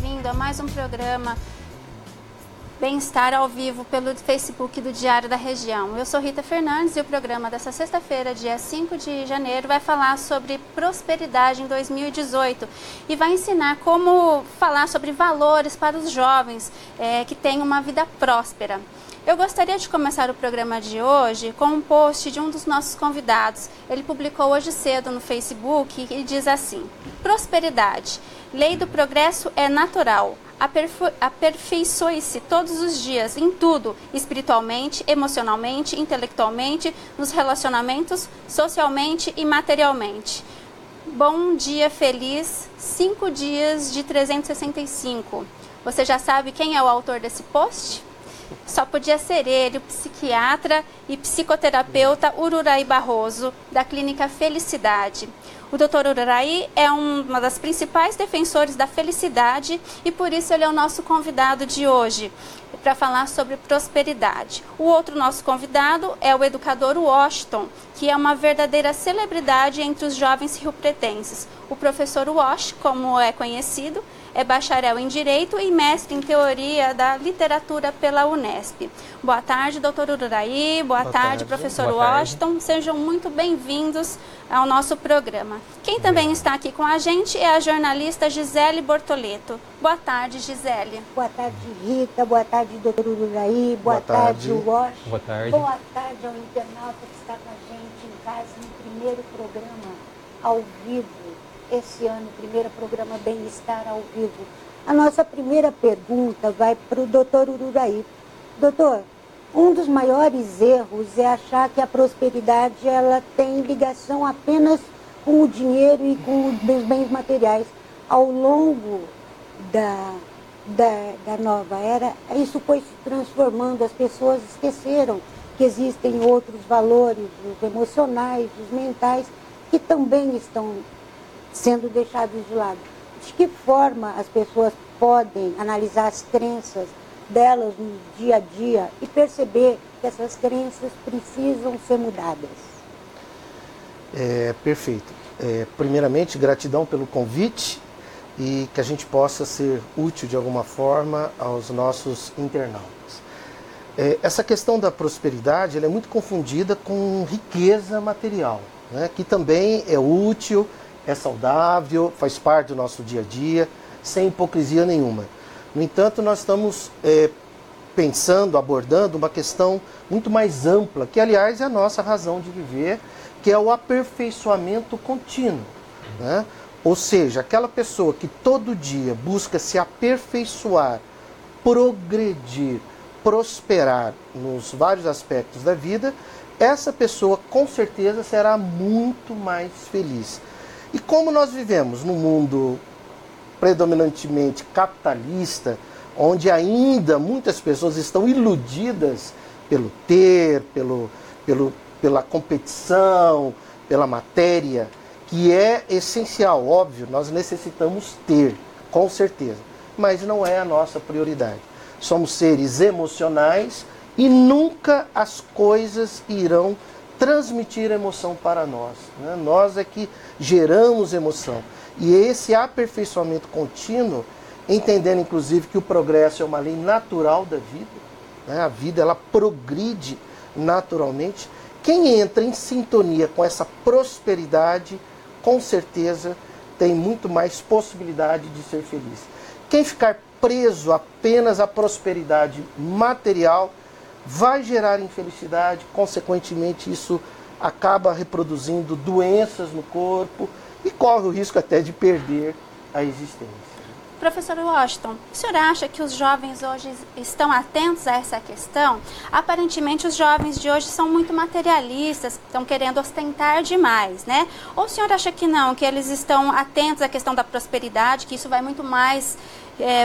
bem-vindo a mais um programa Bem-Estar ao vivo pelo Facebook do Diário da Região. Eu sou Rita Fernandes e o programa dessa sexta-feira, dia 5 de janeiro, vai falar sobre prosperidade em 2018 e vai ensinar como falar sobre valores para os jovens que têm uma vida próspera. Eu gostaria de começar o programa de hoje com um post de um dos nossos convidados. Ele publicou hoje cedo no Facebook e diz assim: prosperidade, lei do progresso é natural. Aperfeiçoe-se todos os dias, em tudo, espiritualmente, emocionalmente, intelectualmente, nos relacionamentos, socialmente e materialmente. Bom dia feliz, 5 dias de 365. Você já sabe quem é o autor desse post? Só podia ser ele, o psiquiatra e psicoterapeuta Ururaí Barroso, da Clínica Felicidade. O Dr. Ururaí é uma das principais defensores da felicidade e por isso ele é o nosso convidado de hoje, para falar sobre prosperidade. O outro nosso convidado é o educador Washington, que é uma verdadeira celebridade entre os jovens riopretenses. O professor Wash, como é conhecido, é bacharel em Direito e mestre em Teoria da Literatura pela Unesp. Boa tarde, doutor Ururaí. Boa tarde, professor Washington. Sejam muito bem-vindos ao nosso programa. Quem também está aqui com a gente é a jornalista Gisele Bortoleto. Boa tarde, Gisele. Boa tarde, Rita. Boa tarde, doutor Ururaí. Boa tarde, Washington. Boa tarde. Boa tarde ao internauta que está com a gente em casa no primeiro programa ao vivo. Esse ano, primeiro programa Bem-Estar ao vivo. A nossa primeira pergunta vai para o doutor Ururaí. Doutor, um dos maiores erros é achar que a prosperidade ela tem ligação apenas com o dinheiro e com os bens materiais. Ao longo da nova era, isso foi se transformando, as pessoas esqueceram que existem outros valores, os emocionais, os mentais, que também estão sendo deixados de lado. De que forma as pessoas podem analisar as crenças delas no dia a dia e perceber que essas crenças precisam ser mudadas? Perfeito. Primeiramente, gratidão pelo convite e que a gente possa ser útil de alguma forma aos nossos internautas. Essa questão da prosperidade ela é muito confundida com riqueza material, né, que também é útil, é saudável, faz parte do nosso dia a dia, sem hipocrisia nenhuma. No entanto, nós estamos abordando uma questão muito mais ampla, que aliás é a nossa razão de viver, que é o aperfeiçoamento contínuo, né? Ou seja, aquela pessoa que todo dia busca se aperfeiçoar, progredir, prosperar nos vários aspectos da vida, essa pessoa com certeza será muito mais feliz. E como nós vivemos num mundo predominantemente capitalista, onde ainda muitas pessoas estão iludidas pelo ter, pela competição, pela matéria, que é essencial, óbvio, nós necessitamos ter, com certeza, mas não é a nossa prioridade. Somos seres emocionais e nunca as coisas irão transmitir emoção para nós, né? Nós é que geramos emoção. E esse aperfeiçoamento contínuo, entendendo inclusive que o progresso é uma lei natural da vida, né? A vida ela progride naturalmente. Quem entra em sintonia com essa prosperidade, com certeza tem muito mais possibilidade de ser feliz. Quem ficar preso apenas à prosperidade material vai gerar infelicidade, consequentemente isso acaba reproduzindo doenças no corpo e corre o risco até de perder a existência. Professor Washington, o senhor acha que os jovens hoje estão atentos a essa questão? Aparentemente os jovens de hoje são muito materialistas, estão querendo ostentar demais, né? Ou o senhor acha que não, que eles estão atentos à questão da prosperidade, que isso vai muito mais,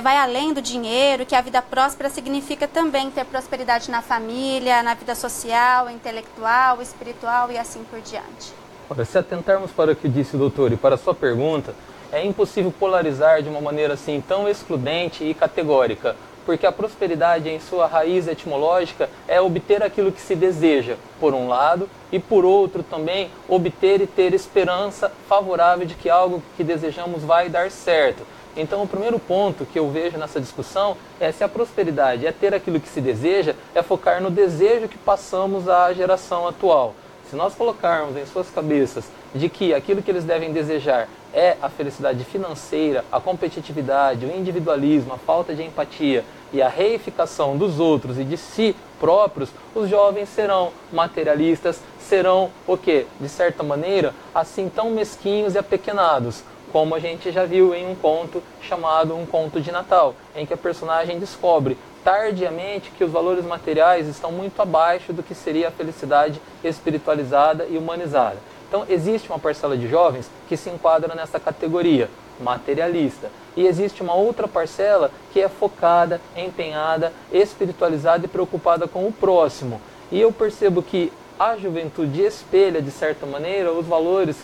vai além do dinheiro, que a vida próspera significa também ter prosperidade na família, na vida social, intelectual, espiritual e assim por diante? Ora, se atentarmos para o que disse o doutor e para a sua pergunta, é impossível polarizar de uma maneira assim tão excludente e categórica, porque a prosperidade em sua raiz etimológica é obter aquilo que se deseja, por um lado, e por outro também obter e ter esperança favorável de que algo que desejamos vai dar certo. Então, o primeiro ponto que eu vejo nessa discussão é se a prosperidade é ter aquilo que se deseja, é focar no desejo que passamos à geração atual. Se nós colocarmos em suas cabeças de que aquilo que eles devem desejar é a felicidade financeira, a competitividade, o individualismo, a falta de empatia e a reificação dos outros e de si próprios, os jovens serão materialistas, serão o quê? De certa maneira, assim tão mesquinhos e apequenados, como a gente já viu em um conto chamado Um Conto de Natal, em que a personagem descobre tardiamente que os valores materiais estão muito abaixo do que seria a felicidade espiritualizada e humanizada. Então, existe uma parcela de jovens que se enquadra nessa categoria, materialista. E existe uma outra parcela que é focada, empenhada, espiritualizada e preocupada com o próximo. E eu percebo que a juventude espelha, de certa maneira, os valores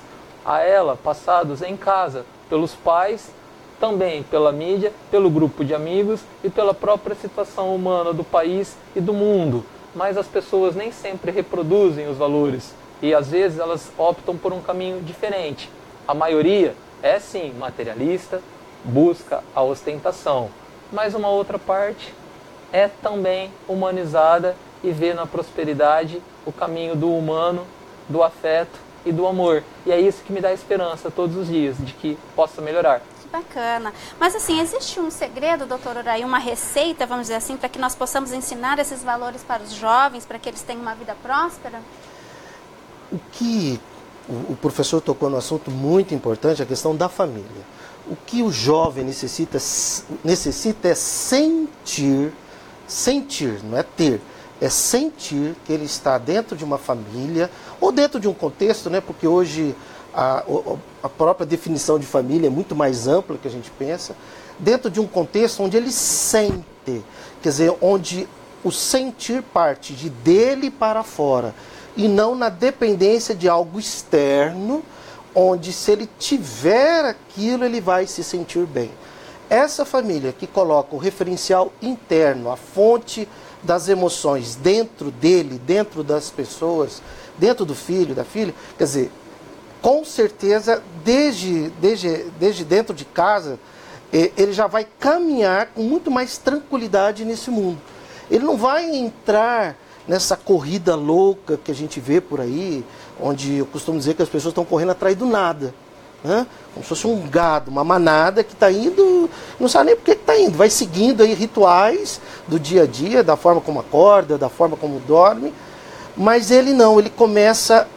a ela passados em casa, pelos pais, também pela mídia, pelo grupo de amigos e pela própria situação humana do país e do mundo. Mas as pessoas nem sempre reproduzem os valores e às vezes elas optam por um caminho diferente. A maioria é sim materialista, busca a ostentação, mas uma outra parte é também humanizada e vê na prosperidade o caminho do humano, do afeto e do amor. E é isso que me dá esperança todos os dias, de que possa melhorar. Que bacana. Mas assim, existe um segredo, doutor Uraí, uma receita, vamos dizer assim, para que nós possamos ensinar esses valores para os jovens, para que eles tenham uma vida próspera? O que o professor tocou no assunto muito importante, a questão da família. O que o jovem necessita é sentir, não é ter, é sentir que ele está dentro de uma família ou dentro de um contexto, né? Porque hoje a própria definição de família é muito mais ampla do que a gente pensa, dentro de um contexto onde ele sente, quer dizer, onde o sentir parte de dele para fora e não na dependência de algo externo, onde se ele tiver aquilo ele vai se sentir bem. Essa família que coloca o referencial interno, a fonte das emoções dentro dele, dentro das pessoas, dentro do filho, da filha, quer dizer, com certeza, desde dentro de casa, ele já vai caminhar com muito mais tranquilidade nesse mundo. Ele não vai entrar nessa corrida louca que a gente vê por aí, onde eu costumo dizer que as pessoas estão correndo atrás do nada, né? Como se fosse um gado, uma manada que está indo, não sabe nem por que está indo, vai seguindo aí rituais do dia a dia, da forma como acorda, da forma como dorme, mas ele não, ele começa,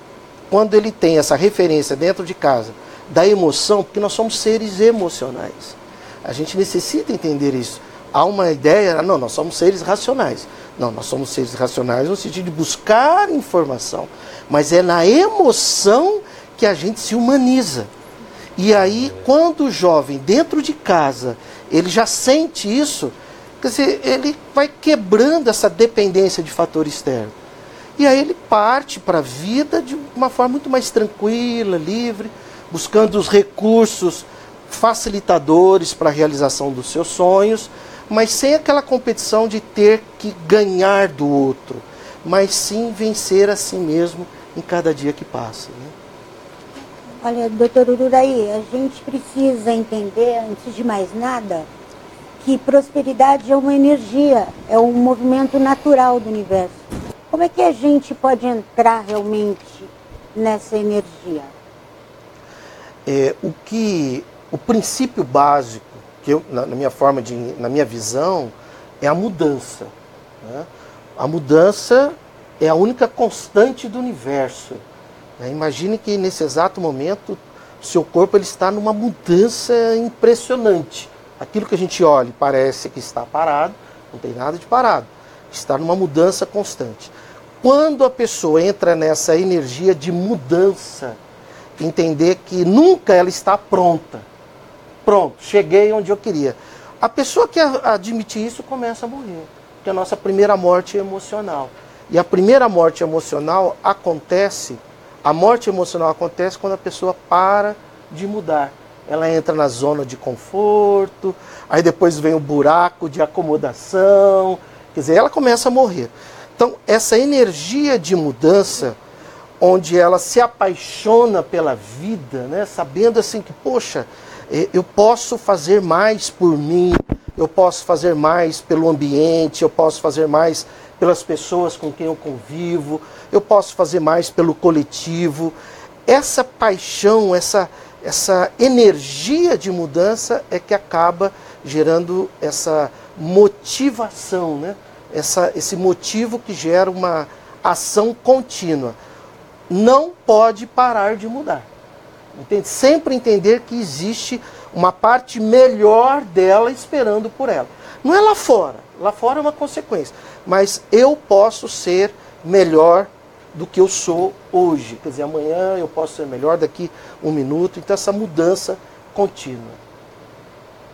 quando ele tem essa referência dentro de casa, da emoção, porque nós somos seres emocionais, a gente necessita entender isso. Há uma ideia, não, nós somos seres racionais. Não, nós somos seres racionais no sentido de buscar informação, mas é na emoção que a gente se humaniza. E aí, quando o jovem, dentro de casa, ele já sente isso, quer dizer, ele vai quebrando essa dependência de fator externo. E aí ele parte para a vida de uma forma muito mais tranquila, livre, buscando os recursos facilitadores para a realização dos seus sonhos, mas sem aquela competição de ter que ganhar do outro, mas sim vencer a si mesmo em cada dia que passa, né? Olha, doutor Uraí, a gente precisa entender, antes de mais nada, que prosperidade é uma energia, é um movimento natural do universo. Como é que a gente pode entrar realmente nessa energia? O princípio básico, que eu, na minha visão, é a mudança, né? A mudança é a única constante do universo. Imagine que nesse exato momento o seu corpo ele está numa mudança impressionante. Aquilo que a gente olha e parece que está parado, não tem nada de parado. Está numa mudança constante. Quando a pessoa entra nessa energia de mudança, entender que nunca ela está pronta. Pronto, cheguei onde eu queria. A pessoa que admite isso começa a morrer. Porque a nossa primeira morte é emocional. E a primeira morte emocional acontece... A morte emocional acontece quando a pessoa para de mudar. Ela entra na zona de conforto, aí depois vem o buraco de acomodação, quer dizer, ela começa a morrer. Então, essa energia de mudança, onde ela se apaixona pela vida, né, sabendo assim que, poxa, eu posso fazer mais por mim, eu posso fazer mais pelo ambiente, eu posso fazer mais pelas pessoas com quem eu convivo, eu posso fazer mais pelo coletivo. Essa paixão, essa energia de mudança é que acaba gerando essa motivação, né? Esse motivo que gera uma ação contínua. Não pode parar de mudar. Entende? Sempre entender que existe uma parte melhor dela esperando por ela. Não é lá fora é uma consequência, mas eu posso ser melhor do que eu sou hoje. Quer dizer, amanhã eu posso ser melhor, daqui um minuto. Então essa mudança contínua.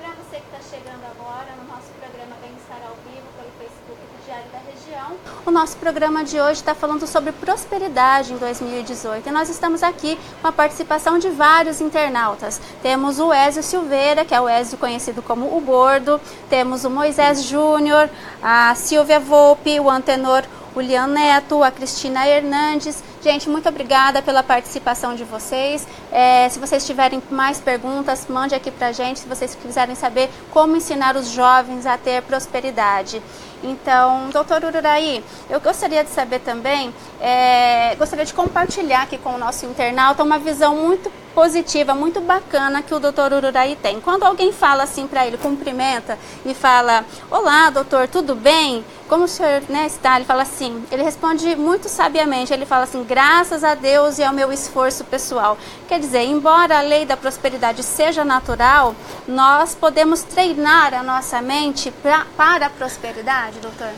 Para você que está chegando agora no nosso programa Bem-Estar ao Vivo pelo Facebook do Diário da Região, o nosso programa de hoje está falando sobre prosperidade em 2018 e nós estamos aqui com a participação de vários internautas. Temos o Ézio Silveira, que é o Ézio conhecido como o Gordo, temos o Moisés Júnior, a Silvia Volpe, o Antenor Julian Neto, a Cristina Hernandes. Gente, muito obrigada pela participação de vocês. Se vocês tiverem mais perguntas, mande aqui pra gente, se vocês quiserem saber como ensinar os jovens a ter prosperidade. Então, doutor Ururaí, eu gostaria de saber também, gostaria de compartilhar aqui com o nosso internauta uma visão muito positiva, muito bacana que o doutor Ururaí tem. Quando alguém fala assim para ele, cumprimenta e fala: olá, doutor, tudo bem? Como o senhor, né, está? Ele fala assim, ele responde muito sabiamente, ele fala assim: graças a Deus e ao meu esforço pessoal. Quer dizer, embora a lei da prosperidade seja natural, nós podemos treinar a nossa mente para a prosperidade, doutor?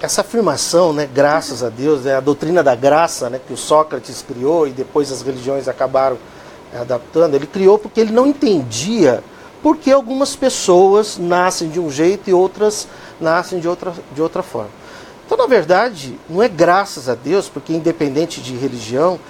Essa afirmação, né, graças a Deus, a doutrina da graça, né, que o Sócrates criou e depois as religiões acabaram adaptando, ele criou porque ele não entendia por que algumas pessoas nascem de um jeito e outras nascem de outra forma. Então, na verdade, não é graças a Deus, porque independente de religião,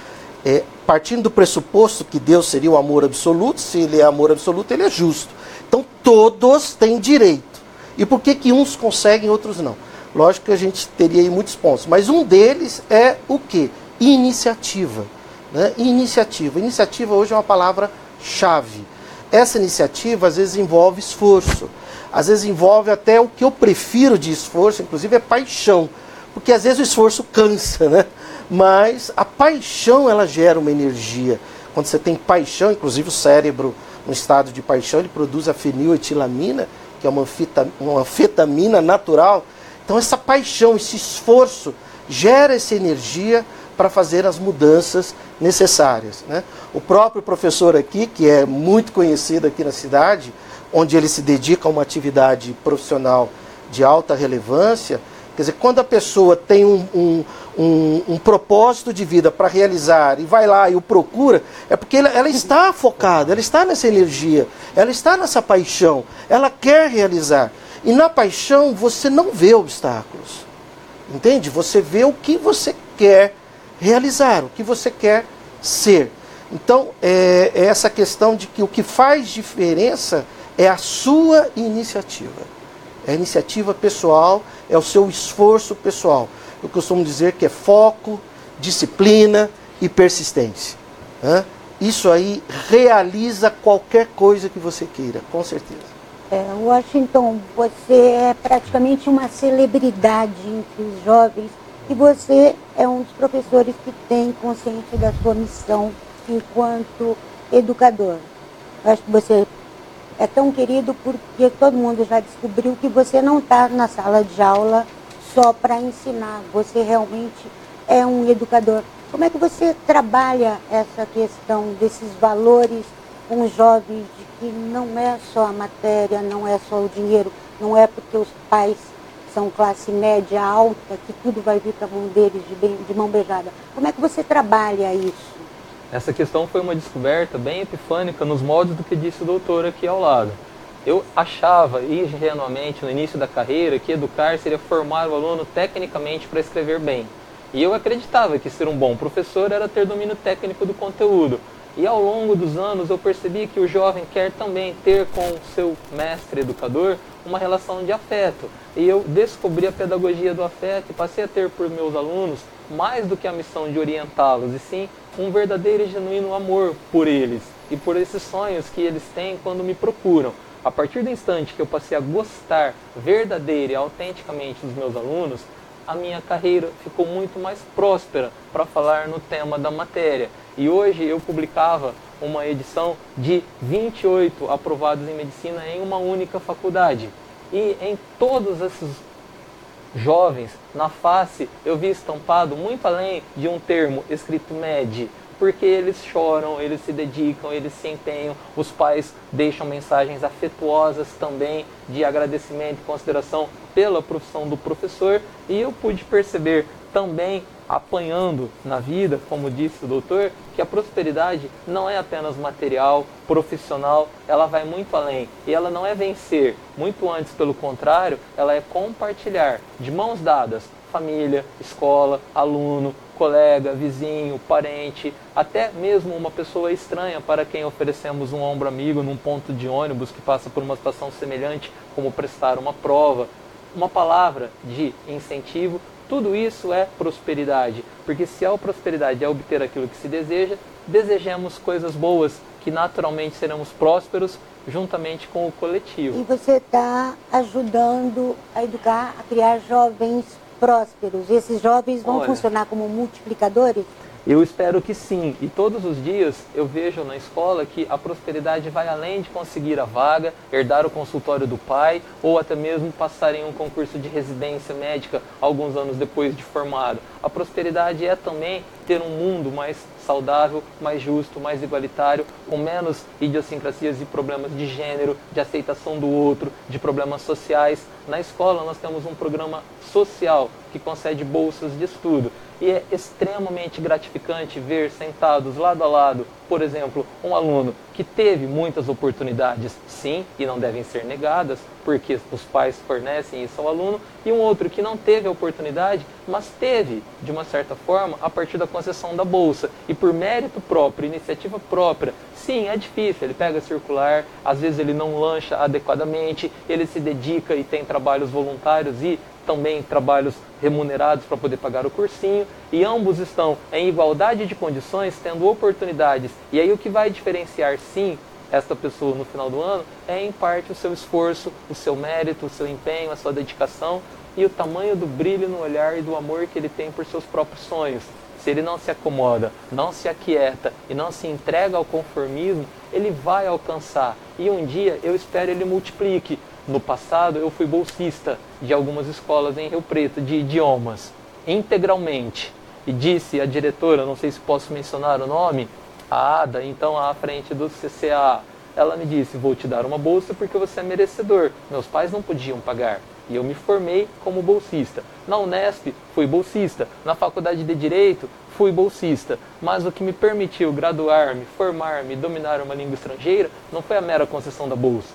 partindo do pressuposto que Deus seria o amor absoluto, se ele é amor absoluto, ele é justo. Então, todos têm direito. E por que uns conseguem e outros não? Lógico que a gente teria aí muitos pontos, mas um deles é o quê? Iniciativa. Né? Iniciativa. Iniciativa hoje é uma palavra-chave. Essa iniciativa às vezes envolve esforço, às vezes envolve até o que eu prefiro de esforço, inclusive é paixão, porque às vezes o esforço cansa, né? Mas a paixão ela gera uma energia. Quando você tem paixão, inclusive o cérebro no estado de paixão, ele produz a feniletilamina, que é uma anfetamina natural. Então essa paixão, esse esforço gera essa energia para fazer as mudanças necessárias. Né? O próprio professor aqui, que é muito conhecido aqui na cidade, onde ele se dedica a uma atividade profissional de alta relevância, quer dizer, quando a pessoa tem um propósito de vida para realizar e vai lá e o procura, é porque ela está focada, ela está nessa energia, ela está nessa paixão, ela quer realizar. E na paixão você não vê obstáculos, entende? Você vê o que você quer realizar, o que você quer ser. Então, é essa questão de que o que faz diferença é a sua iniciativa. É a iniciativa pessoal, é o seu esforço pessoal. Eu costumo dizer que é foco, disciplina e persistência. Né? Isso aí realiza qualquer coisa que você queira, com certeza. Washington, você é praticamente uma celebridade entre os jovens e você é um dos professores que tem consciência da sua missão enquanto educador. Eu acho que você é tão querido porque todo mundo já descobriu que você não está na sala de aula só para ensinar, você realmente é um educador. Como é que você trabalha essa questão desses valores com os jovens, de que não é só a matéria, não é só o dinheiro, não é porque os pais são classe média alta que tudo vai vir para a mão deles de mão beijada? Como é que você trabalha isso? Essa questão foi uma descoberta bem epifânica nos moldes do que disse o doutor aqui ao lado. Eu achava ingenuamente no início da carreira que educar seria formar o aluno tecnicamente para escrever bem. E eu acreditava que ser um bom professor era ter domínio técnico do conteúdo. E ao longo dos anos eu percebi que o jovem quer também ter com o seu mestre educador uma relação de afeto. E eu descobri a pedagogia do afeto e passei a ter por meus alunos mais do que a missão de orientá-los, e sim um verdadeiro e genuíno amor por eles. e por esses sonhos que eles têm quando me procuram. A partir do instante que eu passei a gostar verdadeira e autenticamente dos meus alunos, a minha carreira ficou muito mais próspera para falar no tema da matéria. E hoje eu publicava uma edição de 28 aprovados em medicina em uma única faculdade. E em todos esses jovens, na face, eu vi estampado muito além de um termo escrito MED, porque eles choram, eles se dedicam, eles se empenham, os pais deixam mensagens afetuosas também de agradecimento e consideração pela profissão do professor, e eu pude perceber também, apanhando na vida, como disse o doutor, que a prosperidade não é apenas material, profissional, ela vai muito além. E ela não é vencer, muito antes, pelo contrário, ela é compartilhar, de mãos dadas, família, escola, aluno, colega, vizinho, parente, até mesmo uma pessoa estranha para quem oferecemos um ombro amigo num ponto de ônibus que passa por uma situação semelhante, como prestar uma prova, uma palavra de incentivo. Tudo isso é prosperidade, porque se a prosperidade é obter aquilo que se deseja, desejemos coisas boas, que naturalmente seremos prósperos juntamente com o coletivo. E você está ajudando a educar, a criar jovens prósperos. Esses jovens vão funcionar como multiplicadores? Eu espero que sim, e todos os dias eu vejo na escola que a prosperidade vai além de conseguir a vaga, herdar o consultório do pai ou até mesmo passar em um concurso de residência médica alguns anos depois de formado. A prosperidade é também ter um mundo mais saudável, mais justo, mais igualitário, com menos idiosincrasias e problemas de gênero, de aceitação do outro, de problemas sociais. Na escola nós temos um programa social que concede bolsas de estudo. E é extremamente gratificante ver sentados lado a lado, por exemplo, um aluno que teve muitas oportunidades, sim, e não devem ser negadas, porque os pais fornecem isso ao aluno, e um outro que não teve a oportunidade, mas teve, de uma certa forma, a partir da concessão da bolsa. E por mérito próprio, iniciativa própria, sim, é difícil, ele pega circular, às vezes ele não lancha adequadamente, ele se dedica e tem trabalhos voluntários e também trabalhos remunerados para poder pagar o cursinho, e ambos estão em igualdade de condições, tendo oportunidades. E aí o que vai diferenciar, sim, esta pessoa no final do ano é, em parte, o seu esforço, o seu mérito, o seu empenho, a sua dedicação e o tamanho do brilho no olhar e do amor que ele tem por seus próprios sonhos. Se ele não se acomoda, não se aquieta e não se entrega ao conformismo, ele vai alcançar. E um dia eu espero ele multiplique. No passado eu fui bolsista de algumas escolas em Rio Preto de idiomas, integralmente. E disse a diretora, não sei se posso mencionar o nome, a Ada, então à frente do CCA, ela me disse: vou te dar uma bolsa porque você é merecedor. Meus pais não podiam pagar. E eu me formei como bolsista. Na Unesp, fui bolsista. Na Faculdade de Direito, fui bolsista. Mas o que me permitiu graduar-me, formar-me, dominar uma língua estrangeira, não foi a mera concessão da bolsa.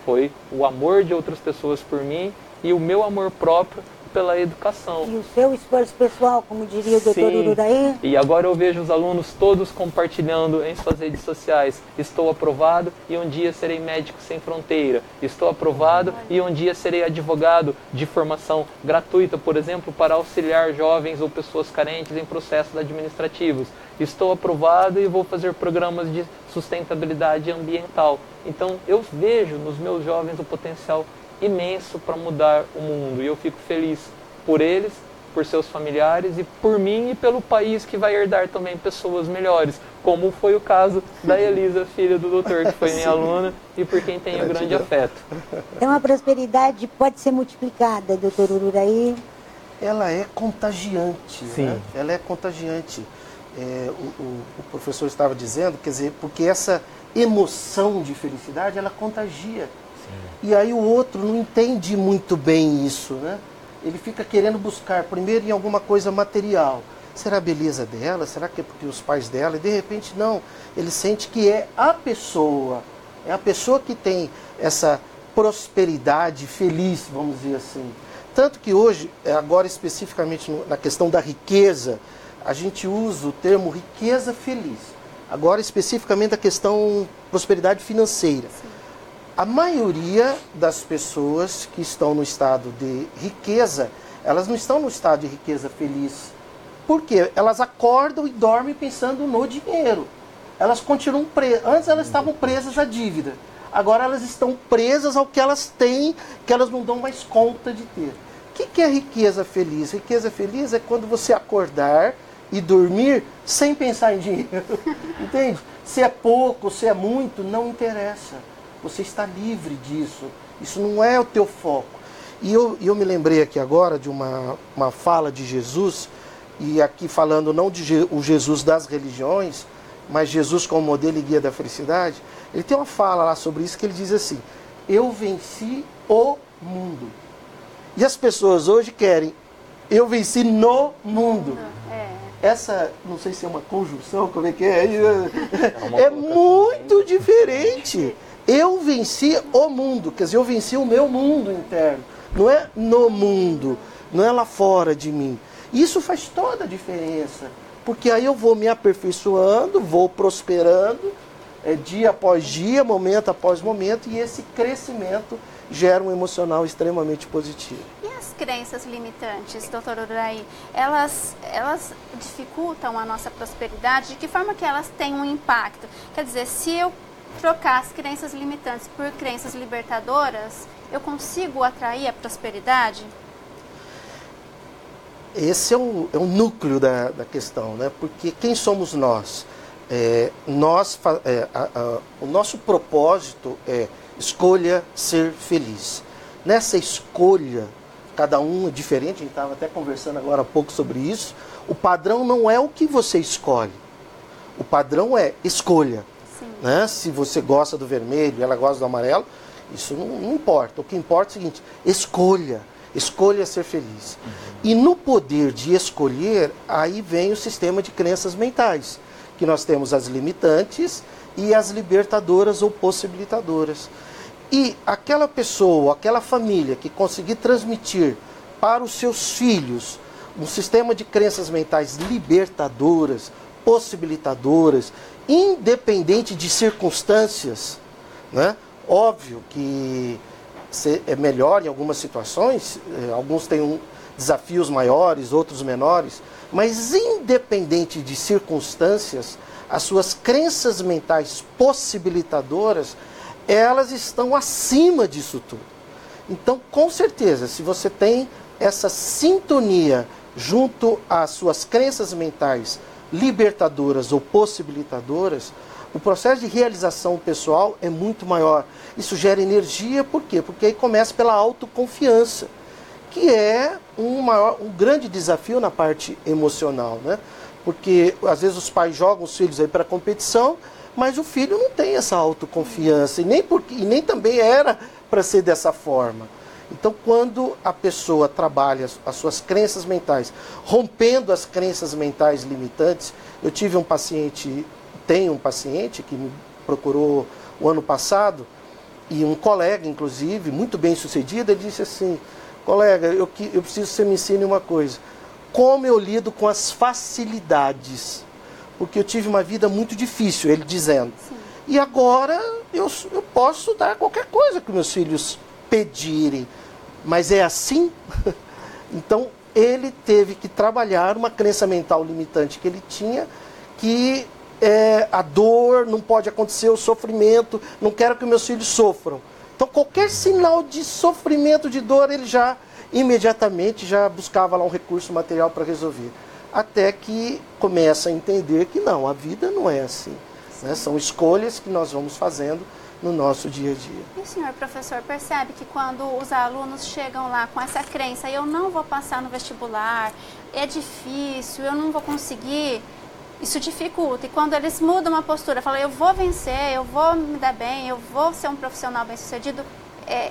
Foi o amor de outras pessoas por mim e o meu amor próprio pela educação. E o seu esforço pessoal, como diria o doutor Ururaí? E agora eu vejo os alunos todos compartilhando em suas redes sociais: estou aprovado e um dia serei médico sem fronteira. Estou aprovado e um dia serei advogado de formação gratuita, por exemplo, para auxiliar jovens ou pessoas carentes em processos administrativos. Estou aprovado e vou fazer programas de sustentabilidade ambiental. Então eu vejo nos meus jovens o potencial imenso para mudar o mundo, e eu fico feliz por eles, por seus familiares e por mim e pelo país, que vai herdar também pessoas melhores, como foi o caso da Elisa, filha do doutor, que foi minha aluna e por quem tenho grande afeto. Então a prosperidade pode ser multiplicada, doutor Ururaí? Ela é contagiante, sim, né? Ela é contagiante. O professor estava dizendo, quer dizer, porque essa emoção de felicidade, ela contagia. Sim. E aí o outro não entende muito bem isso, né? Ele fica querendo buscar primeiro em alguma coisa material. Será a beleza dela? Será que é porque os pais dela? E de repente não, ele sente que é a pessoa que tem essa prosperidade feliz, vamos dizer assim. Tanto que hoje, agora especificamente na questão da riqueza, a gente usa o termo riqueza feliz. Agora especificamente a questão prosperidade financeira. Sim. A maioria das pessoas que estão no estado de riqueza, elas não estão no estado de riqueza feliz. Por quê? Elas acordam e dormem pensando no dinheiro. elas continuam presas. Antes elas estavam presas à dívida. Agora elas estão presas ao que elas têm, que elas não dão mais conta de ter. O que é riqueza feliz? Riqueza feliz é quando você acordar e dormir sem pensar em dinheiro. Entende? Se é pouco, se é muito, não interessa. Você está livre disso. Isso não é o teu foco. E eu me lembrei aqui agora de uma fala de Jesus, e aqui falando não de o Jesus das religiões, mas Jesus como modelo e guia da felicidade. Ele tem uma fala lá sobre isso que ele diz assim: eu venci o mundo. E as pessoas hoje querem, eu venci no mundo. Essa, não sei se é uma conjunção, como é que é? É muito diferente. Eu venci o mundo, quer dizer, eu venci o meu mundo interno. Não é no mundo, não é lá fora de mim. Isso faz toda a diferença, porque aí eu vou me aperfeiçoando, vou prosperando, dia após dia, momento após momento, e esse crescimento gera um emocional extremamente positivo. E as crenças limitantes, doutor Uraí, elas dificultam a nossa prosperidade? De que forma que elas têm um impacto? Quer dizer, se eu trocar as crenças limitantes por crenças libertadoras, eu consigo atrair a prosperidade? Esse é o núcleo da questão, né? Porque quem somos nós? O nosso propósito é escolha ser feliz. Nessa escolha, cada um é diferente, a gente estava até conversando agora há pouco sobre isso. O padrão não é o que você escolhe, o padrão é escolha. Né? Se você gosta do vermelho, ela gosta do amarelo, isso não importa. O que importa é o seguinte: escolha ser feliz. E no poder de escolher, aí vem o sistema de crenças mentais, que nós temos as limitantes e as libertadoras ou possibilitadoras. E aquela pessoa, aquela família que conseguir transmitir para os seus filhos um sistema de crenças mentais libertadoras, possibilitadoras, independente de circunstâncias, né? Óbvio que é melhor em algumas situações, alguns têm desafios maiores, outros menores, mas independente de circunstâncias, as suas crenças mentais possibilitadoras, elas estão acima disso tudo. Então, com certeza, se você tem essa sintonia junto às suas crenças mentais libertadoras ou possibilitadoras, o processo de realização pessoal é muito maior. Isso gera energia, por quê? Porque aí começa pela autoconfiança, que é um grande desafio na parte emocional, né? Porque às vezes os pais jogam os filhos aí para a competição, mas o filho não tem essa autoconfiança, e nem também era para ser dessa forma. Então, quando a pessoa trabalha as suas crenças mentais, rompendo as crenças mentais limitantes, eu tenho um paciente que me procurou o ano passado, e um colega, inclusive, muito bem sucedido, ele disse assim: colega, eu preciso que você me ensine uma coisa, como eu lido com as facilidades, porque eu tive uma vida muito difícil, ele dizendo. Sim. E agora eu posso dar qualquer coisa que meus filhos pedirem, mas é assim? Então, ele teve que trabalhar uma crença mental limitante que ele tinha, que a dor não pode acontecer, o sofrimento, não quero que meus filhos sofram. Então, qualquer sinal de sofrimento, de dor, ele já imediatamente já buscava lá um recurso material para resolver. Até que começa a entender que não, a vida não é assim. Né? São escolhas que nós vamos fazendo no nosso dia a dia. E o senhor, professor, percebe que quando os alunos chegam lá com essa crença, eu não vou passar no vestibular, é difícil, eu não vou conseguir, isso dificulta. E quando eles mudam a postura, falam, eu vou vencer, eu vou me dar bem, eu vou ser um profissional bem-sucedido,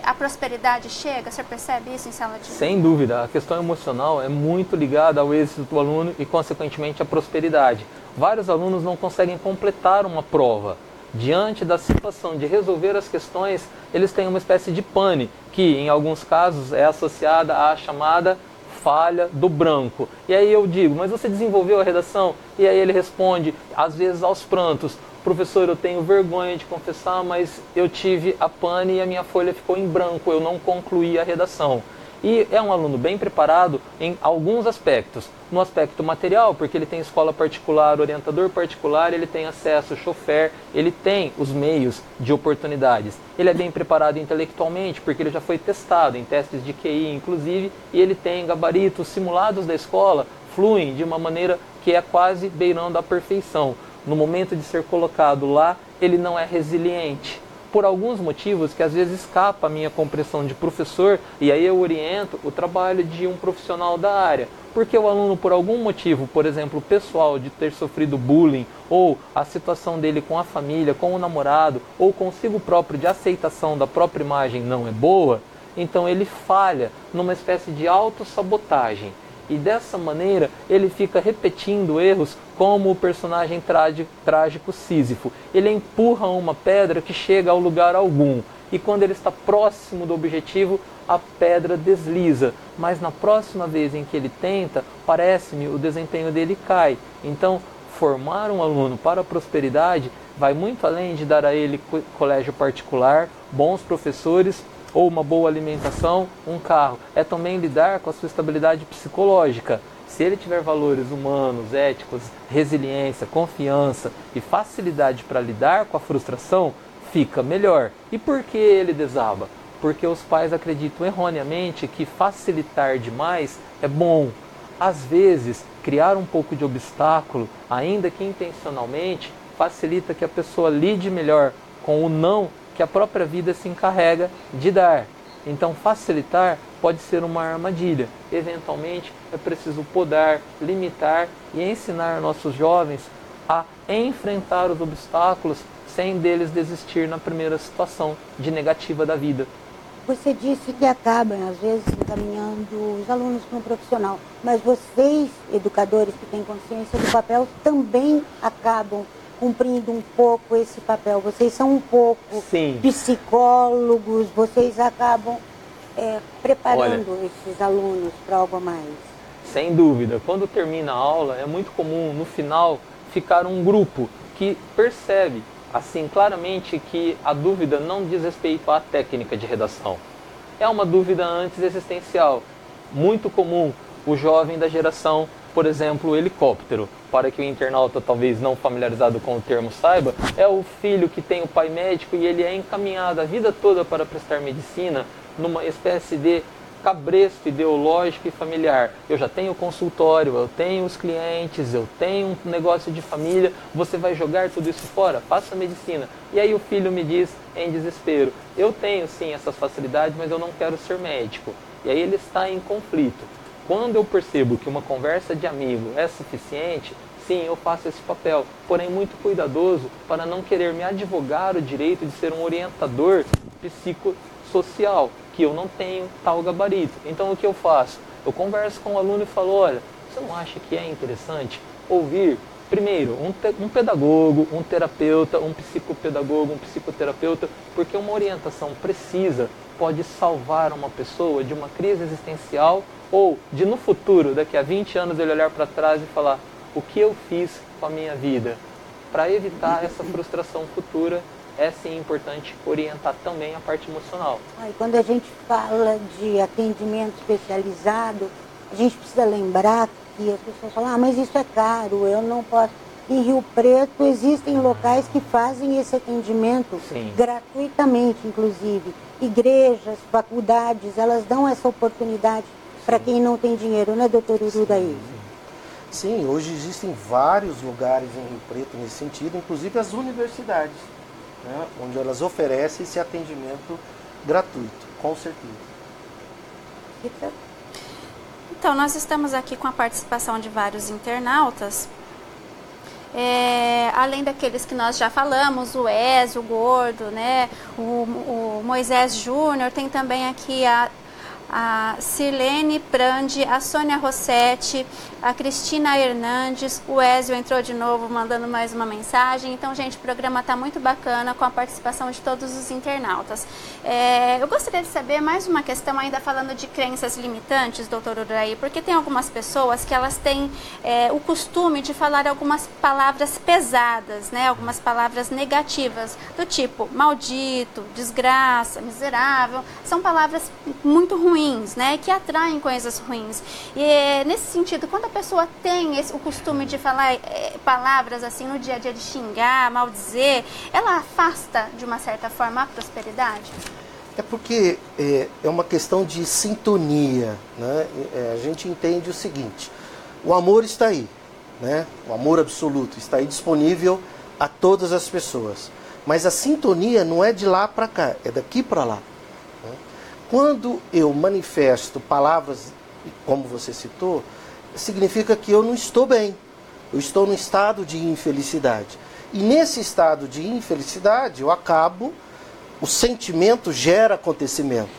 a prosperidade chega? O senhor percebe isso em sala de aula? Sem dúvida, a questão emocional é muito ligada ao êxito do aluno e, consequentemente, à prosperidade. Vários alunos não conseguem completar uma prova. Diante da situação de resolver as questões, eles têm uma espécie de pane, que em alguns casos é associada à chamada falha do branco. E aí eu digo, mas você desenvolveu a redação? E aí ele responde, às vezes aos prantos, professor, eu tenho vergonha de confessar, mas eu tive a pane e a minha folha ficou em branco, eu não concluí a redação. E é um aluno bem preparado em alguns aspectos. No aspecto material, porque ele tem escola particular, orientador particular, ele tem acesso, chofer, ele tem os meios de oportunidades. Ele é bem preparado intelectualmente, porque ele já foi testado em testes de QI, inclusive, e ele tem gabaritos simulados da escola, fluem de uma maneira que é quase beirando a perfeição. No momento de ser colocado lá, ele não é resiliente. Por alguns motivos que às vezes escapa a minha compreensão de professor, e aí eu oriento o trabalho de um profissional da área. Porque o aluno, por algum motivo, por exemplo, pessoal, de ter sofrido bullying, ou a situação dele com a família, com o namorado, ou consigo próprio de aceitação da própria imagem não é boa, então ele falha numa espécie de autossabotagem. E dessa maneira ele fica repetindo erros como o personagem trágico Sísifo. Ele empurra uma pedra que chega ao lugar algum. E quando ele está próximo do objetivo, a pedra desliza. Mas na próxima vez em que ele tenta, parece-me, o desempenho dele cai. Então, formar um aluno para a prosperidade vai muito além de dar a ele colégio particular, bons professores, ou uma boa alimentação, um carro. É também lidar com a sua estabilidade psicológica. Se ele tiver valores humanos, éticos, resiliência, confiança e facilidade para lidar com a frustração, fica melhor. E por que ele desaba? Porque os pais acreditam erroneamente que facilitar demais é bom. Às vezes, criar um pouco de obstáculo, ainda que intencionalmente, facilita que a pessoa lide melhor com o não que a própria vida se encarrega de dar. Então, facilitar pode ser uma armadilha. Eventualmente, é preciso podar, limitar e ensinar nossos jovens a enfrentar os obstáculos sem deles desistir na primeira situação de negativa da vida. Você disse que acabam, às vezes, encaminhando os alunos para um profissional, mas vocês, educadores que têm consciência do papel, também acabam cumprindo um pouco esse papel. Vocês são um pouco psicólogos, vocês acabam preparando esses alunos para algo a mais. Sem dúvida. Quando termina a aula, é muito comum, no final, ficar um grupo que percebe, assim, claramente que a dúvida não diz respeito à técnica de redação. É uma dúvida antes existencial. Muito comum, o jovem da geração, por exemplo, o helicóptero. Para que o internauta, talvez não familiarizado com o termo, saiba, é o filho que tem o pai médico e ele é encaminhado a vida toda para prestar medicina numa espécie de cabresto ideológico e familiar. Eu já tenho consultório, eu tenho os clientes, eu tenho um negócio de família, você vai jogar tudo isso fora? Faça medicina. E aí o filho me diz em desespero, eu tenho sim essas facilidades, mas eu não quero ser médico. E aí ele está em conflito. Quando eu percebo que uma conversa de amigo é suficiente, sim, eu faço esse papel, porém muito cuidadoso para não querer me advogar o direito de ser um orientador psicossocial, que eu não tenho tal gabarito. Então o que eu faço? Eu converso com o aluno e falo, olha, você não acha que é interessante ouvir, primeiro, um pedagogo, um terapeuta, um psicopedagogo, um psicoterapeuta, porque uma orientação precisa pode salvar uma pessoa de uma crise existencial ou de no futuro, daqui a 20 anos, ele olhar para trás e falar o que eu fiz com a minha vida. Para evitar essa frustração futura, é sim importante orientar também a parte emocional. E quando a gente fala de atendimento especializado, a gente precisa lembrar que as pessoas falam, mas isso é caro, eu não posso. Em Rio Preto existem locais que fazem esse atendimento gratuitamente, inclusive. Igrejas, faculdades, elas dão essa oportunidade para quem não tem dinheiro, né, doutor Ururaí? Sim, hoje existem vários lugares em Rio Preto nesse sentido, inclusive as universidades, né, onde elas oferecem esse atendimento gratuito, com certeza. Então, nós estamos aqui com a participação de vários internautas, além daqueles que nós já falamos, o Ezio, o Gordo, né, o Moisés Júnior, tem também aqui a Sirlene Prandi, a Sônia Rossetti, a Cristina Hernandes, o Ezio entrou de novo mandando mais uma mensagem. Então, gente, o programa está muito bacana com a participação de todos os internautas. Eu gostaria de saber mais uma questão, ainda falando de crenças limitantes, doutor Ururaí, porque tem algumas pessoas que elas têm o costume de falar algumas palavras pesadas, né? Algumas palavras negativas, do tipo maldito, desgraça, miserável. São palavras muito ruins ruins, né? Que atraem coisas ruins. E nesse sentido, quando a pessoa tem o costume de falar palavras assim no dia a dia, de xingar, maldizer, ela afasta de uma certa forma a prosperidade? É porque é uma questão de sintonia, né? A gente entende o seguinte: o amor está aí, né? O amor absoluto está aí disponível a todas as pessoas. Mas a sintonia não é de lá para cá, é daqui para lá. Né? Quando eu manifesto palavras, como você citou, significa que eu não estou bem. Eu estou num estado de infelicidade. E nesse estado de infelicidade, eu acabo, o sentimento gera acontecimento.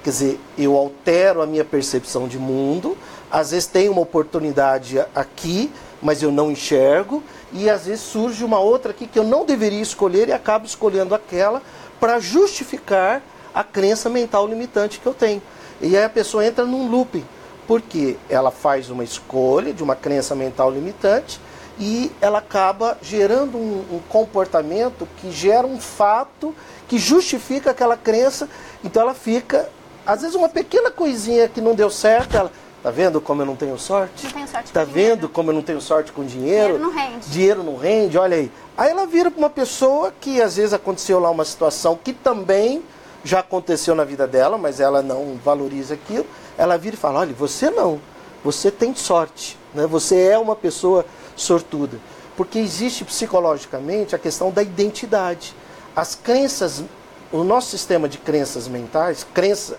Quer dizer, eu altero a minha percepção de mundo, às vezes tenho uma oportunidade aqui, mas eu não enxergo, e às vezes surge uma outra aqui que eu não deveria escolher e acabo escolhendo aquela para justificar a crença mental limitante que eu tenho. E aí a pessoa entra num looping, porque ela faz uma escolha de uma crença mental limitante e ela acaba gerando um comportamento que gera um fato que justifica aquela crença. Então ela fica, às vezes uma pequena coisinha que não deu certo, ela... Tá vendo como eu não tenho sorte? Não tenho sorte tá com vendo dinheiro. Como eu não tenho sorte com dinheiro? Dinheiro não rende. Dinheiro não rende, olha aí. Aí ela vira para uma pessoa que às vezes aconteceu lá uma situação que também já aconteceu na vida dela, mas ela não valoriza aquilo. Ela vira e fala: olha, você não, você tem sorte, né? Você é uma pessoa sortuda. Porque existe psicologicamente a questão da identidade. As crenças, o nosso sistema de crenças mentais,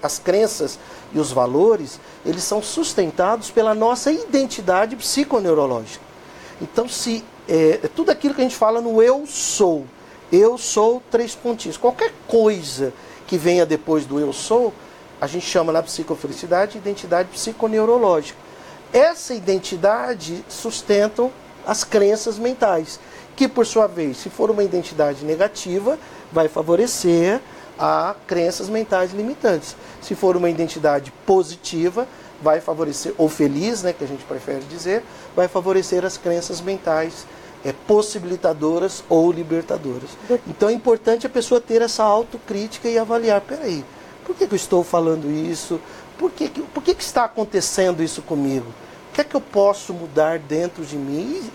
as crenças e os valores, eles são sustentados pela nossa identidade psiconeurológica. Então, se tudo aquilo que a gente fala no eu sou 3 pontinhos, qualquer coisa que venha depois do eu sou, a gente chama na psicofelicidade de identidade psiconeurológica. Essa identidade sustentam as crenças mentais, que por sua vez, se for uma identidade negativa, vai favorecer a crenças mentais limitantes. Se for uma identidade positiva, vai favorecer, ou feliz, né, que a gente prefere dizer, vai favorecer as crenças mentais possibilitadoras ou libertadoras. Então é importante a pessoa ter essa autocrítica e avaliar: peraí, por que eu estou falando isso? Por que está acontecendo isso comigo? O que é que eu posso mudar dentro de mim?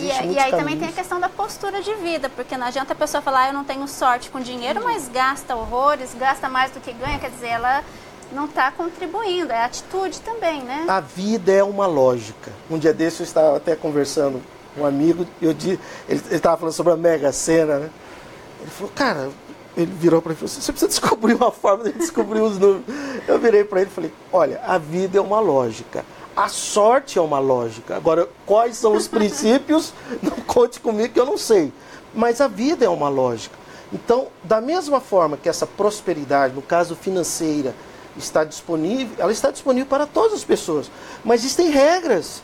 E aí também tem a questão da postura de vida, porque não adianta a pessoa falar: eu não tenho sorte com dinheiro, mas gasta horrores, gasta mais do que ganha, quer dizer, ela não está contribuindo, é atitude também, né? A vida é uma lógica. Um dia desse eu estava até conversando com um amigo, ele estava falando sobre a Mega Sena, né? Ele falou: cara, ele virou para mim e falou: você precisa descobrir uma forma de descobrir os números. Eu virei para ele e falei: olha, a vida é uma lógica. A sorte é uma lógica. Agora, quais são os princípios? Não conte comigo que eu não sei. Mas a vida é uma lógica. Então, da mesma forma que essa prosperidade, no caso financeira, está disponível, ela está disponível para todas as pessoas. Mas existem regras.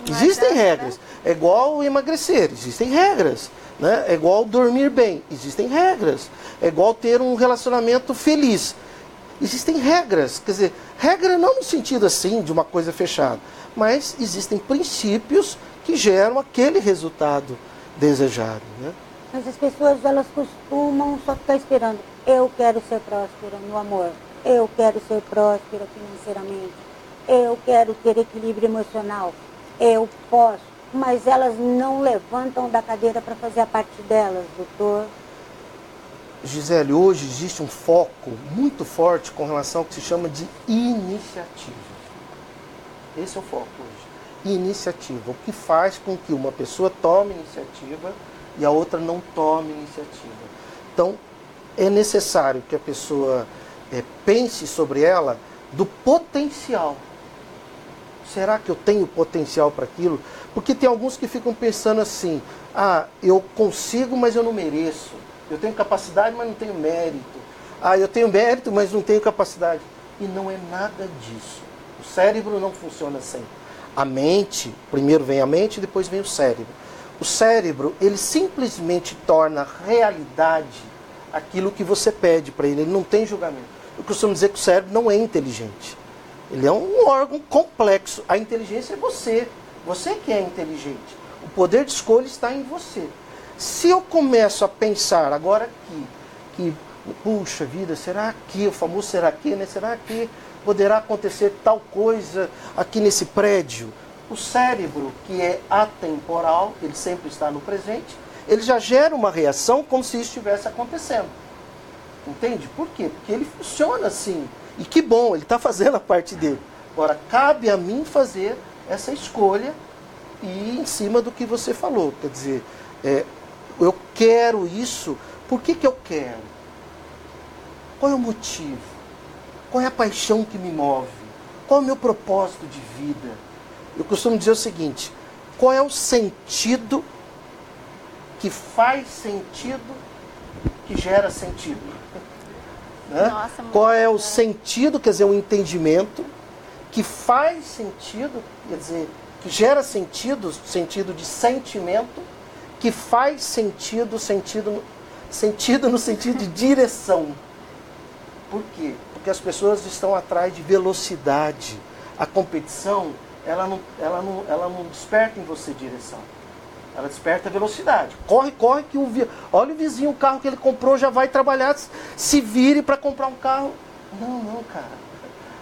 Existem regras. É igual emagrecer, existem regras. Né? É igual dormir bem, existem regras. É igual ter um relacionamento feliz. Existem regras, quer dizer, regra não no sentido assim de uma coisa fechada, mas existem princípios que geram aquele resultado desejado, né? Mas as pessoas, elas costumam só ficar esperando: eu quero ser próspera no amor, eu quero ser próspera financeiramente, eu quero ter equilíbrio emocional, eu posso, mas elas não levantam da cadeira para fazer a parte delas, doutor. Gisele, hoje existe um foco muito forte com relação ao que se chama de iniciativa. Esse é o foco hoje. Iniciativa. O que faz com que uma pessoa tome iniciativa e a outra não tome iniciativa. Então, é necessário que a pessoa pense sobre ela do potencial. Será que eu tenho potencial para aquilo? Porque tem alguns que ficam pensando assim: ah, eu consigo, mas eu não mereço. Eu tenho capacidade, mas não tenho mérito. Ah, eu tenho mérito, mas não tenho capacidade. E não é nada disso. O cérebro não funciona assim. A mente, primeiro vem a mente, depois vem o cérebro. O cérebro, ele simplesmente torna realidade aquilo que você pede para ele. Ele não tem julgamento. Eu costumo dizer que o cérebro não é inteligente. Ele é um órgão complexo. A inteligência é você. Você que é inteligente. O poder de escolha está em você. Se eu começo a pensar agora aqui que puxa vida, será que, o famoso será que, né? Será que poderá acontecer tal coisa aqui nesse prédio? O cérebro, que é atemporal, ele sempre está no presente, ele já gera uma reação como se isso estivesse acontecendo. Entende? Por quê? Porque ele funciona assim. E que bom, ele está fazendo a parte dele. Agora, cabe a mim fazer essa escolha e em cima do que você falou. Quer dizer, eu quero isso, por que eu quero? Qual é o motivo? Qual é a paixão que me move? Qual é o meu propósito de vida? Eu costumo dizer o seguinte, qual é o sentido que faz sentido, que gera sentido? Né? Nossa, qual é o sentido, quer dizer, um entendimento que faz sentido, quer dizer, que gera sentido, sentido de sentimento, que faz sentido no sentido de direção. Por quê? Porque as pessoas estão atrás de velocidade. A competição, ela não desperta em você direção. Ela desperta velocidade. Corre, corre, que olha o vizinho, o carro que ele comprou já vai trabalhar, se vire para comprar um carro. Não, cara.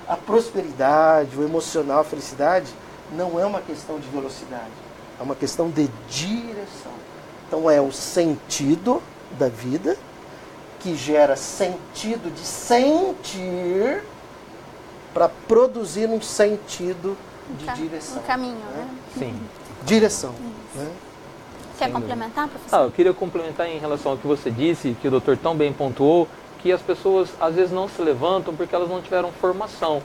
A prosperidade, o emocional, a felicidade, não é uma questão de velocidade. É uma questão de direção. Então é o sentido da vida, que gera sentido de sentir, para produzir um sentido de direção. Um caminho, né? Sim. Direção. Né? Quer complementar, professor? Eu queria complementar em relação ao que você disse, que o doutor tão bem pontuou, que as pessoas às vezes não se levantam porque elas não tiveram formação.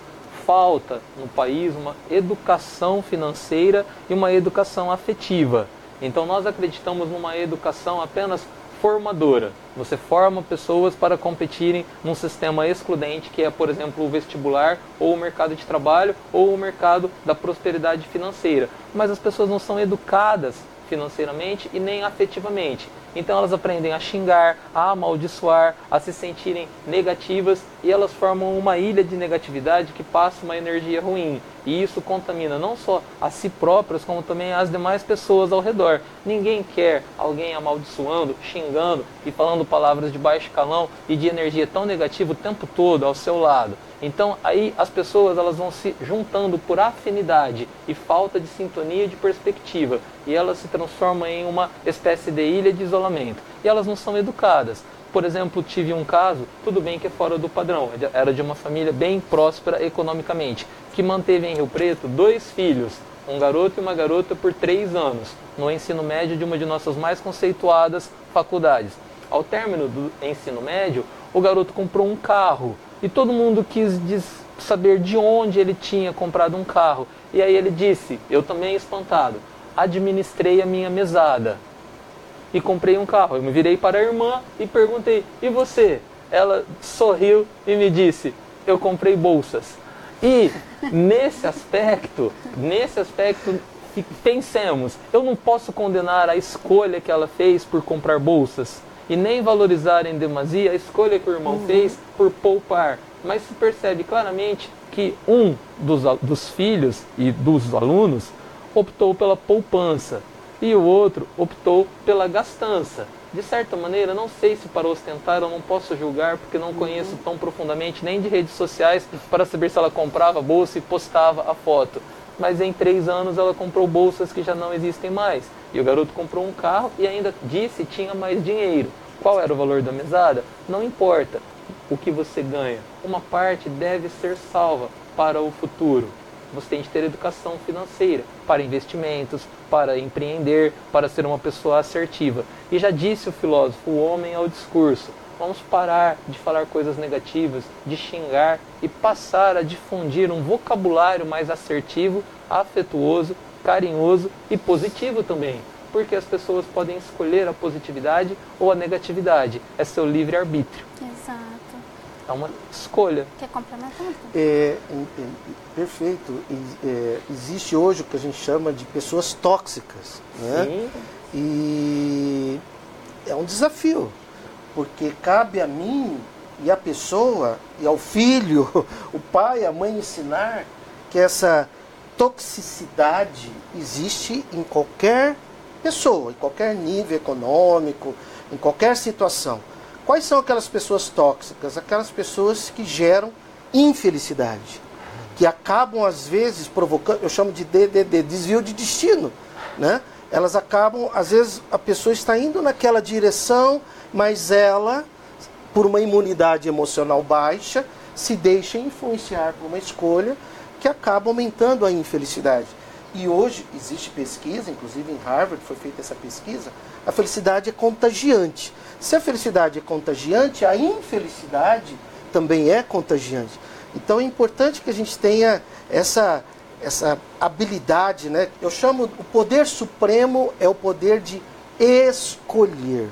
Falta no país uma educação financeira e uma educação afetiva. Então nós acreditamos numa educação apenas formadora. Você forma pessoas para competirem num sistema excludente, que é, por exemplo, o vestibular, ou o mercado de trabalho, ou o mercado da prosperidade financeira. Mas as pessoas não são educadas financeiramente e nem afetivamente. Então elas aprendem a xingar, a amaldiçoar, a se sentirem negativas, e elas formam uma ilha de negatividade que passa uma energia ruim. E isso contamina não só a si próprias, como também as demais pessoas ao redor. Ninguém quer alguém amaldiçoando, xingando e falando palavras de baixo calão e de energia tão negativa o tempo todo ao seu lado. Então aí as pessoas elas vão se juntando por afinidade e falta de sintonia e de perspectiva. E elas se transformam em uma espécie de ilha de isolamento. E elas não são educadas. Por exemplo, tive um caso, tudo bem que é fora do padrão, era de uma família bem próspera economicamente, que manteve em Rio Preto 2 filhos, um garoto e uma garota, por 3 anos, no ensino médio de uma de nossas mais conceituadas faculdades. Ao término do ensino médio, o garoto comprou um carro, e todo mundo quis saber de onde ele tinha comprado um carro. E aí ele disse, eu também espantado, administrei a minha mesada e comprei um carro. Eu me virei para a irmã e perguntei, e você? Ela sorriu e me disse, eu comprei bolsas. E nesse aspecto, pensemos, eu não posso condenar a escolha que ela fez por comprar bolsas e nem valorizar em demasia a escolha que o irmão fez por poupar. Mas se percebe claramente que um dos filhos e dos alunos optou pela poupança e o outro optou pela gastança. De certa maneira, não sei se para ostentar, eu não posso julgar, porque não conheço tão profundamente nem de redes sociais para saber se ela comprava bolsa e postava a foto. Mas em 3 anos ela comprou bolsas que já não existem mais. E o garoto comprou um carro e ainda disse que tinha mais dinheiro. Qual era o valor da mesada? Não importa o que você ganha. Uma parte deve ser salva para o futuro. Você tem de ter educação financeira para investimentos, para empreender, para ser uma pessoa assertiva. E já disse o filósofo, o homem é o discurso. Vamos parar de falar coisas negativas, de xingar e passar a difundir um vocabulário mais assertivo, afetuoso, carinhoso e positivo também. Porque as pessoas podem escolher a positividade ou a negatividade. É seu livre-arbítrio. Exato. É uma escolha. Quer complementar? Perfeito. Existe hoje o que a gente chama de pessoas tóxicas. Né? Sim. E é um desafio, porque cabe a mim e à pessoa, e ao filho, o pai, a mãe ensinar que essa toxicidade existe em qualquer pessoa, em qualquer nível econômico, em qualquer situação. Quais são aquelas pessoas tóxicas? Aquelas pessoas que geram infelicidade, que acabam às vezes provocando, eu chamo de DDD, desvio de destino, né? Elas acabam, às vezes a pessoa está indo naquela direção, mas ela, por uma imunidade emocional baixa, se deixa influenciar por uma escolha que acaba aumentando a infelicidade. E hoje existe pesquisa, inclusive em Harvard foi feita essa pesquisa, a felicidade é contagiante. Se a felicidade é contagiante, a infelicidade também é contagiante. Então é importante que a gente tenha essa habilidade, né? Eu chamo, o poder supremo é o poder de escolher.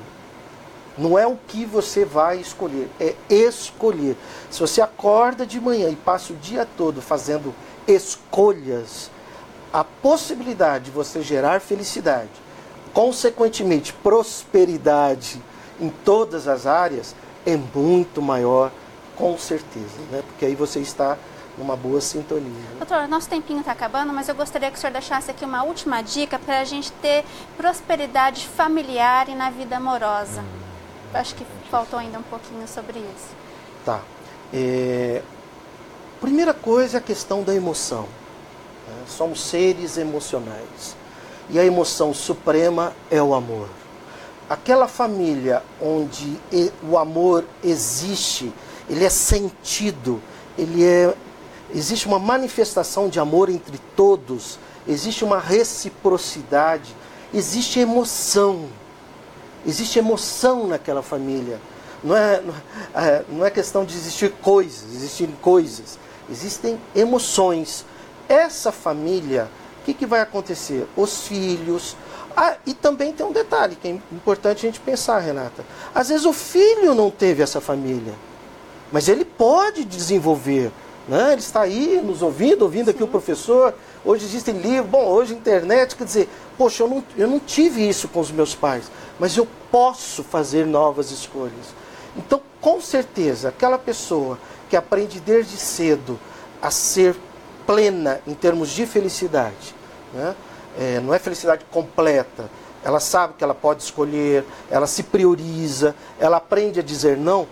Não é o que você vai escolher, é escolher. Se você acorda de manhã e passa o dia todo fazendo escolhas, a possibilidade de você gerar felicidade, consequentemente prosperidade em todas as áreas, é muito maior, com certeza, né? Porque aí você está numa boa sintonia. Né? Doutor, nosso tempinho está acabando, mas eu gostaria que o senhor deixasse aqui uma última dica para a gente ter prosperidade familiar e na vida amorosa. Eu acho que faltou ainda um pouquinho sobre isso. Tá. Primeira coisa é a questão da emoção. Né? Somos seres emocionais. E a emoção suprema é o amor. Aquela família onde o amor existe, ele é sentido, existe uma manifestação de amor entre todos, existe uma reciprocidade, existe emoção. Existe emoção naquela família. Não é questão de existir coisas, existirem coisas. Existem emoções. Essa família, o que vai acontecer? Os filhos. E também tem um detalhe que é importante a gente pensar, Renata. Às vezes o filho não teve essa família, mas ele pode desenvolver. Né? Ele está aí nos ouvindo aqui o professor. Hoje existem livros, hoje internet, quer dizer, poxa, eu não tive isso com os meus pais, mas eu posso fazer novas escolhas. Então, com certeza, aquela pessoa que aprende desde cedo a ser plena em termos de felicidade, né? Não é felicidade completa, ela sabe que ela pode escolher, ela se prioriza, ela aprende a dizer não.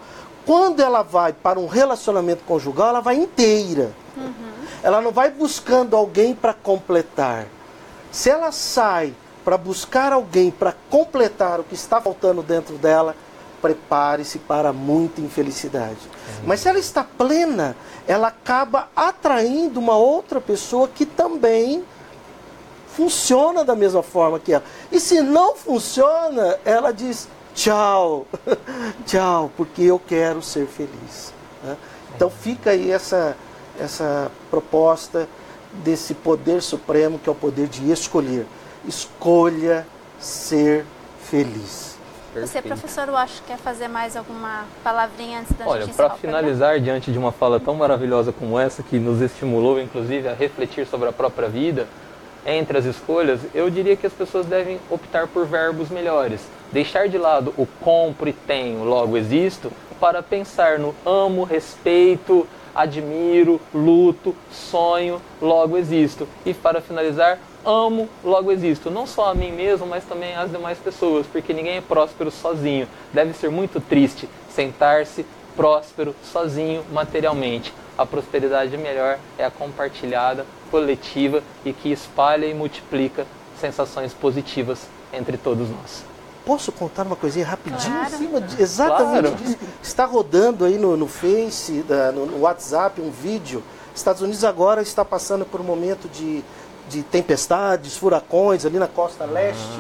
Quando ela vai para um relacionamento conjugal, ela vai inteira. Ela não vai buscando alguém para completar. Se ela sai para buscar alguém para completar o que está faltando dentro dela, prepare-se para muita infelicidade. Mas se ela está plena, ela acaba atraindo uma outra pessoa que também funciona da mesma forma que ela. E se não funciona, ela diz tchau, tchau, porque eu quero ser feliz. Né? Então fica aí essa proposta desse poder supremo, que é o poder de escolher. Escolha ser feliz. Perfeito. Você, professor Wash, quer fazer mais alguma palavrinha antes da gente encerrar? Olha, para finalizar, diante de uma fala tão maravilhosa como essa, que nos estimulou, inclusive, a refletir sobre a própria vida, entre as escolhas, eu diria que as pessoas devem optar por verbos melhores. Deixar de lado o compro e tenho, logo existo, para pensar no amo, respeito, admiro, luto, sonho, logo existo. E para finalizar, amo, logo existo. Não só a mim mesmo, mas também às demais pessoas, porque ninguém é próspero sozinho. Deve ser muito triste sentar-se próspero sozinho materialmente. A prosperidade melhor é a compartilhada, coletiva e que espalha e multiplica sensações positivas entre todos nós. Posso contar uma coisinha rapidinho? Claro. Em cima exatamente disso. Está rodando aí no Face, no WhatsApp, um vídeo. Estados Unidos agora está passando por um momento de tempestades, furacões ali na costa leste.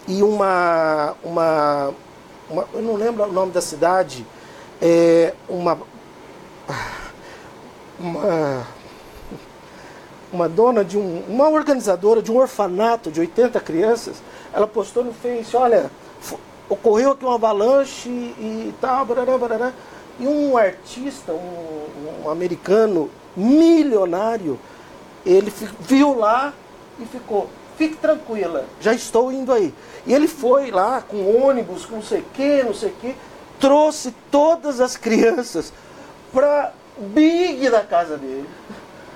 E eu não lembro o nome da cidade, uma dona de uma organizadora de um orfanato de 80 crianças, ela postou no Face, olha, ocorreu aqui uma avalanche e tal, barará, barará, e um artista, um americano milionário, ele viu lá e ficou, fique tranquila, já estou indo aí. E ele foi lá com ônibus, com não sei o que, trouxe todas as crianças para big da casa dele.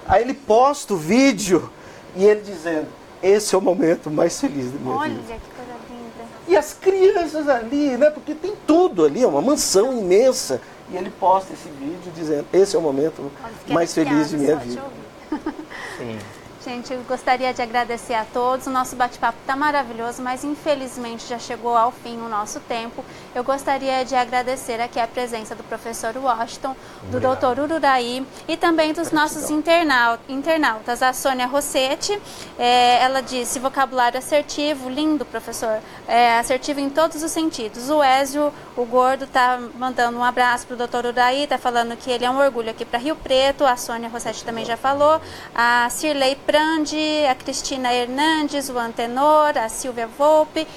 Aí ele posta o vídeo e ele dizendo, esse é o momento mais feliz da minha vida. Olha, que coisa linda. E as crianças ali, né? Porque tem tudo ali, é uma mansão imensa. E ele posta esse vídeo dizendo, esse é o momento mais feliz de minha vida. Sim. Gente, eu gostaria de agradecer a todos. O nosso bate-papo está maravilhoso, mas infelizmente já chegou ao fim o nosso tempo. Eu gostaria de agradecer aqui a presença do professor Washington, do Dr. Ururaí e também dos nossos internautas. A Sônia Rossetti, ela disse vocabulário assertivo, lindo, professor, assertivo em todos os sentidos. O Ézio, o Gordo, está mandando um abraço para o Dr. Ururaí, está falando que ele é um orgulho aqui para Rio Preto. A Sônia Rossetti também já falou. A Cirlei a Cristina Hernandes, o Antenor, a Silvia Volpe,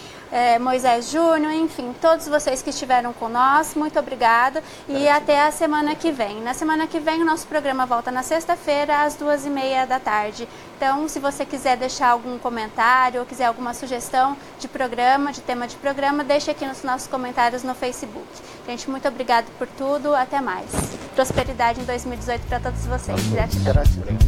Moisés Júnior, enfim, todos vocês que estiveram com nós, muito obrigada e até a semana que vem. Na semana que vem o nosso programa volta na sexta-feira às 2h30 da tarde. Então, se você quiser deixar algum comentário ou quiser alguma sugestão de programa, de tema de programa, deixe aqui nos nossos comentários no Facebook. Gente, muito obrigada por tudo, até mais. Prosperidade em 2018 para todos vocês. Gratidão. Gratidão.